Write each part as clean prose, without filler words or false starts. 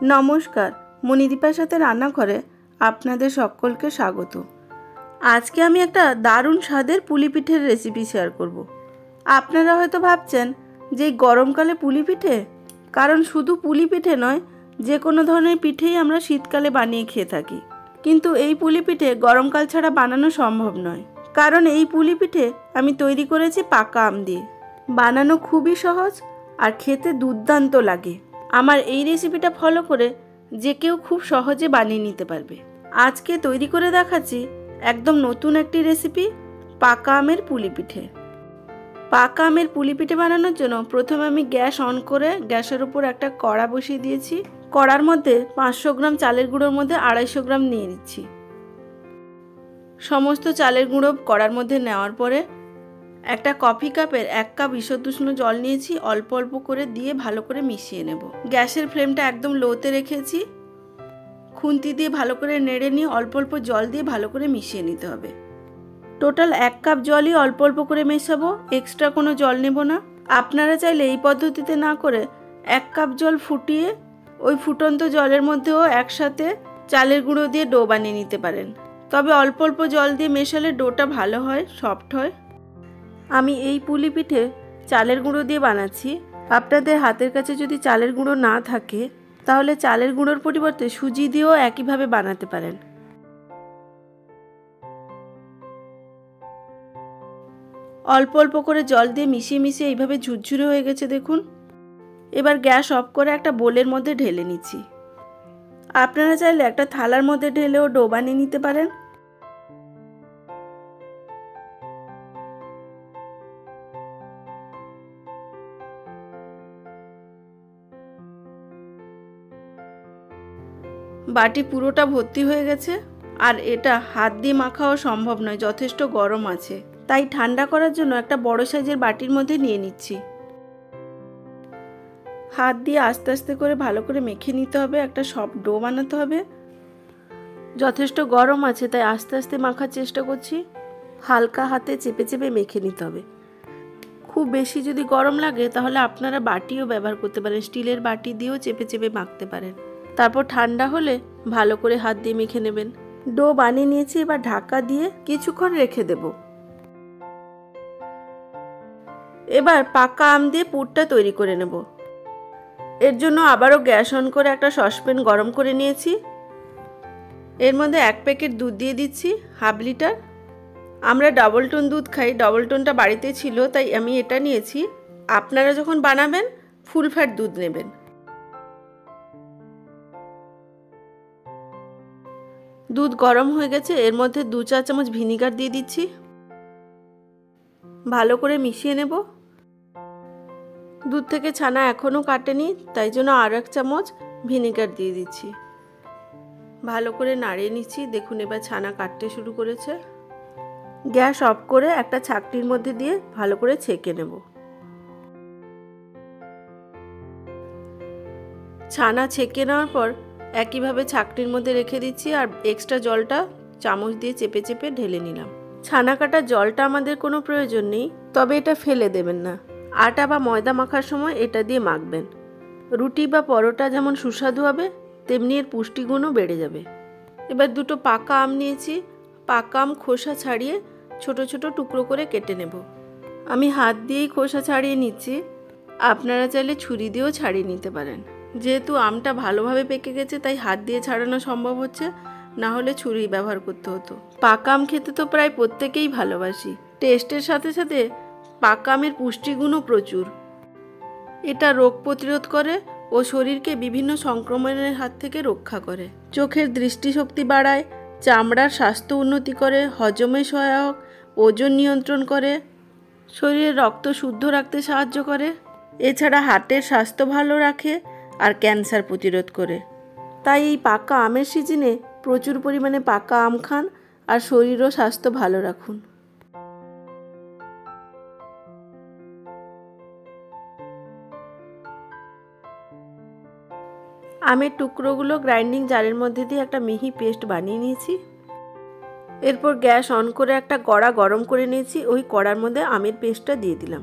নমস্কার, মণিদীপার সাথে রান্নাঘরে আপনাদের সকলকে স্বাগত। আজকে আমি একটা দারুণ স্বাদের পুলি পিঠের রেসিপি শেয়ার করব। আপনারা হয়তো ভাবছেন যে এই গরমকালে পুলি পিঠে, কারণ শুধু পুলি পিঠে নয়, যে কোনো ধরনের পিঠেই আমরা শীতকালে বানিয়ে খেয়ে থাকি। কিন্তু এই পুলি পিঠে গরমকাল ছাড়া বানানো সম্ভব নয়, কারণ এই পুলি পিঠে আমি তৈরি করেছি পাকা আম দিয়ে। বানানো খুবই সহজ আর খেতে দুর্দান্ত লাগে। আমার এই রেসিপিটা ফলো করে যে কেউ খুব সহজে বানিয়ে নিতে পারবে। আজকে তৈরি করে দেখাচ্ছি একদম নতুন একটি রেসিপি, পাকা আমের পুলি পিঠে। পাকা আমের পুলি পিঠে বানানোর জন্য প্রথমে আমি গ্যাস অন করে গ্যাসের উপর একটা কড়া বসিয়ে দিয়েছি। কড়ার মধ্যে 500 গ্রাম চালের গুঁড়োর মধ্যে 250 গ্রাম নিয়ে নিচ্ছি। সমস্ত চালের গুঁড়ো কড়ার মধ্যে নেওয়ার পরে একটা কফি কাপের 1 কাপ বিশুদ্ধ উষ্ণ জল নিয়েছি, অল্প অল্প করে দিয়ে ভালো করে মিশিয়ে নেব। গ্যাসের ফ্লেমটা একদম লোতে রেখেছি। খুন্তি দিয়ে ভালো করে নেড়ে নিয়ে অল্প অল্প জল দিয়ে ভালো করে মিশিয়ে নিতে হবে। টোটাল 1 কাপ জলই অল্প অল্প করে মেশাবো, এক্সট্রা কোনো জল নেব না। আপনারা চাইলে এই পদ্ধতিতে না করে 1 কাপ জল ফুটিয়ে ওই ফুটন্ত জলের মধ্যেও একসাথে চালের গুঁড়ো দিয়ে ডো বানিয়ে নিতে পারেন। তবে অল্প অল্প জল দিয়ে মেশালে ডোটা ভালো হয়, সফট হয়। আমি এই পুলি পিঠে চালের গুঁড়ো দিয়ে বানাচ্ছি। আপনাদের হাতের কাছে যদি চালের গুঁড়ো না থাকে তাহলে চালের গুঁড়োর পরিবর্তে সুজি দিয়েও একইভাবে বানাতে পারেন। অল্প অল্প করে জল দিয়ে মিশিয়ে মিশিয়ে এইভাবে ঝুরঝুরে হয়ে গেছে দেখুন। এবার গ্যাস অফ করে একটা বোলের মধ্যে ঢেলে নিচ্ছি। আপনারা চাইলে একটা থালার মধ্যে ঢেলেও ডো বানিয়ে নিতে পারেন। বাটি পুরোটা ভর্তি হয়ে গেছে, আর এটা হাত দিয়ে মাখাও সম্ভব নয়, যথেষ্ট গরম আছে। তাই ঠান্ডা করার জন্য একটা বড় সাইজের বাটির মধ্যে নিয়ে নিচ্ছি। হাত দিয়ে আস্তে আস্তে করে ভালো করে মেখে নিতে হবে, একটা সফট ডো বানাতে হবে। যথেষ্ট গরম আছে তাই আস্তে আস্তে মাখার চেষ্টা করছি। হালকা হাতে চেপে চেপে মেখে নিতে হবে। খুব বেশি যদি গরম লাগে তাহলে আপনারা বাটিও ব্যবহার করতে পারেন, স্টিলের বাটি দিয়েও চেপে চেপে মাখতে পারেন। তারপর ঠান্ডা হলে ভালো করে হাত দিয়ে মেখে নেবেন। ডো বানিয়ে নিয়েছি, এবার ঢাকা দিয়ে কিছুক্ষণ রেখে দেব। এবার পাকা আম দিয়ে পুরটা তৈরি করে নেব। এর জন্য আবারও গ্যাস অন করে একটা সসপ্যান গরম করে নিয়েছি। এর মধ্যে 1 প্যাকেট দুধ দিয়ে দিচ্ছি, 1/2 লিটার। আমরা ডাবল টোন দুধ খাই, ডাবল টোনটা বাড়িতে ছিল তাই আমি এটা নিয়েছি। আপনারা যখন বানাবেন ফুল ফ্যাট দুধ নেবেন। দুধ গরম হয়ে গেছে, এর মধ্যে 2 চা চামচ ভিনিগার দিয়ে দিচ্ছি। ভালো করে মিশিয়ে নেব। দুধ থেকে ছানা এখনও কাটেনি, তাই জন্য আর 1 চামচ ভিনিগার দিয়ে দিচ্ছি। ভালো করে নাড়িয়ে নিচ্ছি। দেখুন এবার ছানা কাটতে শুরু করেছে। গ্যাস অফ করে একটা ছাঁকনির মধ্যে দিয়ে ভালো করে ছেঁকে নেব। ছানা ছেঁকে নেওয়ার পর একইভাবে ছাঁকনির মধ্যে রেখে দিচ্ছি, আর এক্সট্রা জলটা চামচ দিয়ে চেপে চেপে ঢেলে নিলাম। ছানা কাটার জলটা আমাদের কোনো প্রয়োজন নেই, তবে এটা ফেলে দেবেন না। আটা বা ময়দা মাখার সময় এটা দিয়ে মাখবেন। রুটি বা পরোটা যেমন সুস্বাদু হবে, তেমনি এর পুষ্টিগুণও বেড়ে যাবে। এবার 2টো পাকা আম নিয়েছি। পাকা আম খোসা ছাড়িয়ে ছোট ছোট টুকরো করে কেটে নেব। আমি হাত দিয়েই খোসা ছাড়িয়ে নিচ্ছি, আপনারা চাইলে ছুরি দিয়েও ছাড়িয়ে নিতে পারেন। যেহেতু আমটা ভালোভাবে পেকে গেছে তাই হাত দিয়ে ছাড়ানো সম্ভব হচ্ছে, না হলে ছুরি ব্যবহার করতে হতো। পাকা আম খেতে তো প্রায় প্রত্যেকেই ভালোবাসি। টেস্টের সাথে সাথে পাকা আমের পুষ্টিগুণও প্রচুর। এটা রোগ প্রতিরোধ করে ও শরীরকে বিভিন্ন সংক্রমণের হাত থেকে রক্ষা করে। চোখের দৃষ্টিশক্তি বাড়ায়, চামড়ার স্বাস্থ্য উন্নতি করে, হজমে সহায়ক, ওজন নিয়ন্ত্রণ করে, শরীরে রক্ত শুদ্ধ রাখতে সাহায্য করে। এছাড়া হার্টের স্বাস্থ্য ভালো রাখে আর ক্যান্সার প্রতিরোধ করে। তাই এই পাকা আমের সিজনে প্রচুর পরিমাণে পাকা আম খান আর শরীর ও স্বাস্থ্য ভালো রাখুন। আমের টুকরোগুলো গ্রাইন্ডিং জারের মধ্যে দিয়ে একটা মিহি পেস্ট বানিয়ে নিয়েছি। এরপর গ্যাস অন করে একটা কড়া গরম করে নিয়েছি। ওই কড়ার মধ্যে আমের পেস্টটা দিয়ে দিলাম।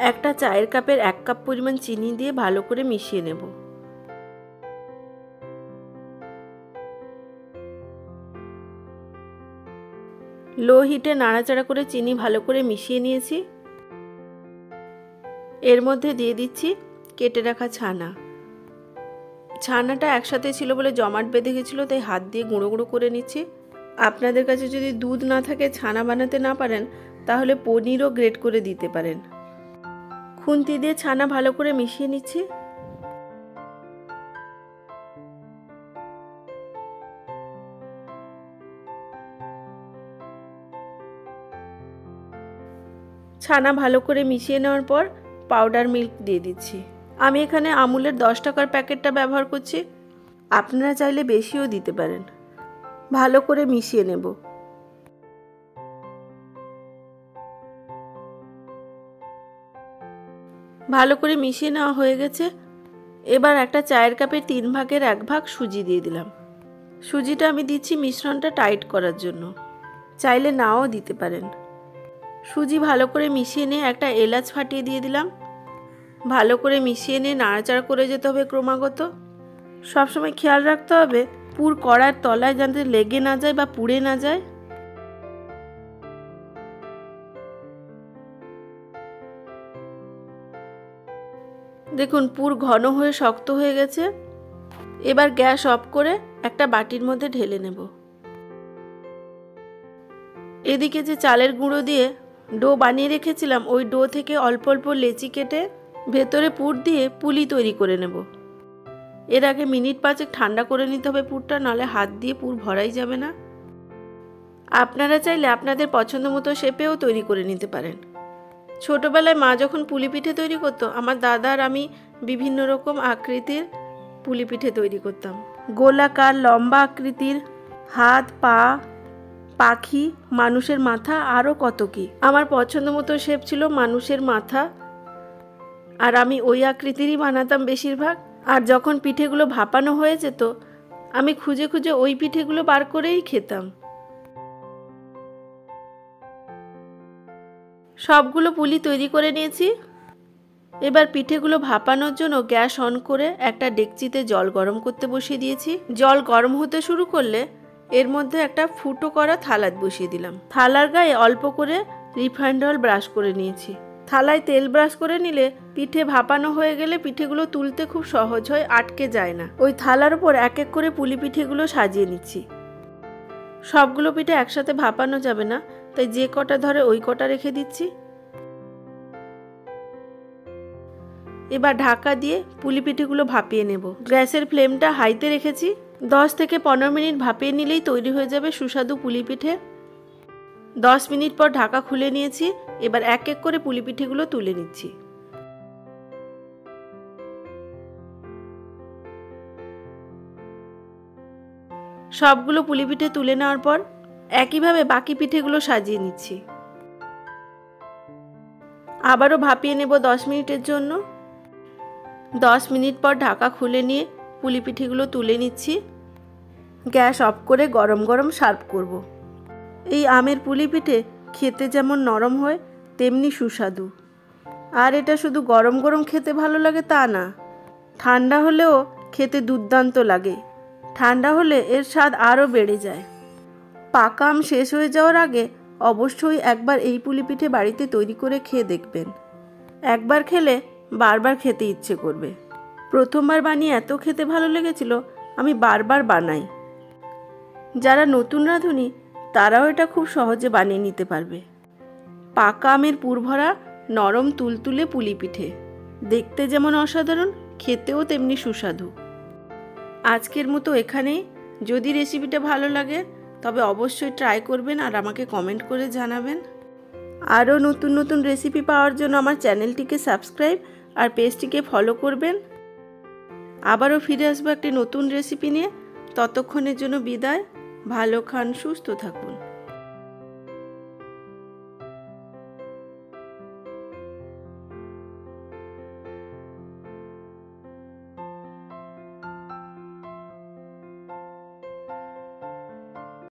একটা চায়ের কাপের 1 কাপ পরিমাণ চিনি দিয়ে ভালো করে মিশিয়ে নেব। লো হিটে নাড়াচাড়া করে চিনি ভালো করে মিশিয়ে নিয়েছি। এর মধ্যে দিয়ে দিচ্ছি কেটে রাখা ছানা। ছানাটা একসাথে ছিল বলে জমাট বেঁধে গেছিলো, তাই হাত দিয়ে গুঁড়ো গুঁড়ো করে নিচ্ছি। আপনাদের কাছে যদি দুধ না থাকে, ছানা বানাতে না পারেন, তাহলে পনিরও গ্রেট করে দিতে পারেন। খুন্তি দিয়ে ছানা ভালো করে মিশিয়ে নিচ্ছি। ছানা ভালো করে মিশিয়ে নেওয়ার পর পাউডার মিল্ক দিয়ে দিচ্ছি। আমি এখানে আমুলের 10 টাকার প্যাকেটটা ব্যবহার করছি, আপনারা চাইলে বেশিও দিতে পারেন। ভালো করে মিশিয়ে নেব। ভালো করে মিশিয়ে নেওয়া হয়ে গেছে। এবার একটা চায়ের কাপের 3 ভাগের 1 ভাগ সুজি দিয়ে দিলাম। সুজিটা আমি দিচ্ছি মিশ্রণটা টাইট করার জন্য, চাইলে নাও দিতে পারেন। সুজি ভালো করে মিশিয়ে নিয়ে একটা এলাচ ফাটিয়ে দিয়ে দিলাম। ভালো করে মিশিয়ে নিয়ে নাড়াচাড়া করে যেতে হবে ক্রমাগত। সবসময় খেয়াল রাখতে হবে পুর কড়ার তলায় যাতে লেগে না যায় বা পুড়ে না যায়। দেখুন পুর ঘন হয়ে শক্ত হয়ে গেছে। এবার গ্যাস অফ করে একটা বাটির মধ্যে ঢেলে নেব। এদিকে যে চালের গুঁড়ো দিয়ে ডো বানিয়ে রেখেছিলাম, ওই ডো থেকে অল্প অল্প লেচি কেটে ভেতরে পুর দিয়ে পুলি তৈরি করে নেব। এর আগে মিনিট 5 ঠান্ডা করে নিতে হবে পুরটা, নাহলে হাত দিয়ে পুর ভরাই যাবে না। আপনারা চাইলে আপনাদের পছন্দ মতো শেপেও তৈরি করে নিতে পারেন। ছোটবেলায় মা যখন পুলি পিঠে তৈরি করতো, আমার দাদা আর আমি বিভিন্ন রকম আকৃতির পুলি পিঠে তৈরি করতাম। গোলাকার, লম্বা আকৃতির, হাত, পা, পাখি, মানুষের মাথা, আরও কত কি। আমার পছন্দ মতো শেপ ছিল মানুষের মাথা, আর আমি ওই আকৃতিরই বানাতাম বেশিরভাগ। আর যখন পিঠেগুলো ভাপানো হয়ে যেত, আমি খুঁজে খুঁজে ওই পিঠেগুলো বার করেই খেতাম। সবগুলো পুলি তৈরি করে নিয়েছি। এবার পিঠেগুলো ভাপানোর জন্য গ্যাস অন করে একটা ডেকচিতে জল গরম করতে বসিয়ে দিয়েছি। জল গরম হতে শুরু করলে এর মধ্যে একটা ফুটো করা থালা বসিয়ে দিলাম। থালার গায়ে অল্প করে রিফাইন্ড অয়েল ব্রাশ করে নিয়েছি। থালায় তেল ব্রাশ করে নিলে পিঠে ভাপানো হয়ে গেলে পিঠেগুলো তুলতে খুব সহজ হয়, আটকে যায় না। ওই থালার উপর এক এক করে পুলি পিঠেগুলো সাজিয়ে নিচ্ছি। সবগুলো পিঠে একসাথে ভাপানো যাবে না, তাই যে কটা ধরে ওই কটা রেখে দিচ্ছি। এবার ঢাকা দিয়ে পুলি পিঠেগুলো ভাপিয়ে নেব। গ্যাসের ফ্লেমটা হাইতে রেখেছি। 10 থেকে 15 মিনিট ভাপিয়ে নিলেই তৈরি হয়ে যাবে সুস্বাদু পুলি পিঠে। 10 মিনিট পর ঢাকা খুলে নিয়েছি। এবার এক এক করে পুলি পিঠেগুলো তুলে নিচ্ছি। সবগুলো পুলি পিঠে তুলে নেওয়ার পর একইভাবে বাকি পিঠেগুলো সাজিয়ে নিচ্ছি। আবারও ভাপিয়ে নেব 10 মিনিটের জন্য। 10 মিনিট পর ঢাকা খুলে নিয়ে পুলি পিঠেগুলো তুলে নিচ্ছি। গ্যাস অফ করে গরম গরম সার্ভ করব। এই আমের পুলি পিঠে খেতে যেমন নরম হয়, তেমনি সুস্বাদু। আর এটা শুধু গরম গরম খেতে ভালো লাগে তা না, ঠান্ডা হলেও খেতে দুর্দান্ত লাগে। ঠান্ডা হলে এর স্বাদ আরও বেড়ে যায়। পাকা আম শেষ হয়ে যাওয়ার আগে অবশ্যই একবার এই পুলি পিঠে বাড়িতে তৈরি করে খেয়ে দেখবেন। একবার খেলে বারবার খেতে ইচ্ছে করবে। প্রথমবার বানিয়ে এত খেতে ভালো লেগেছিল, আমি বারবার বানাই। যারা নতুন রাঁধুনি তারাও এটা খুব সহজে বানিয়ে নিতে পারবে। পাকা আমের পুরভরা নরম তুলতুলে পুলি পিঠে দেখতে যেমন অসাধারণ, খেতেও তেমনি সুস্বাদু। আজকের মতো এখানেই। যদি রেসিপিটা ভালো লাগে তবে অবশ্যই ট্রাই করবেন আর আমাকে কমেন্ট করে জানাবেন। আরও নতুন নতুন রেসিপি পাওয়ার জন্য আমার চ্যানেলটিকে সাবস্ক্রাইব আর পেজটিকে ফলো করবেন। আবারও ফিরে আসবো একটি নতুন রেসিপি নিয়ে। ততক্ষণের জন্য বিদায়। ভালো খান, সুস্থ থাকুন।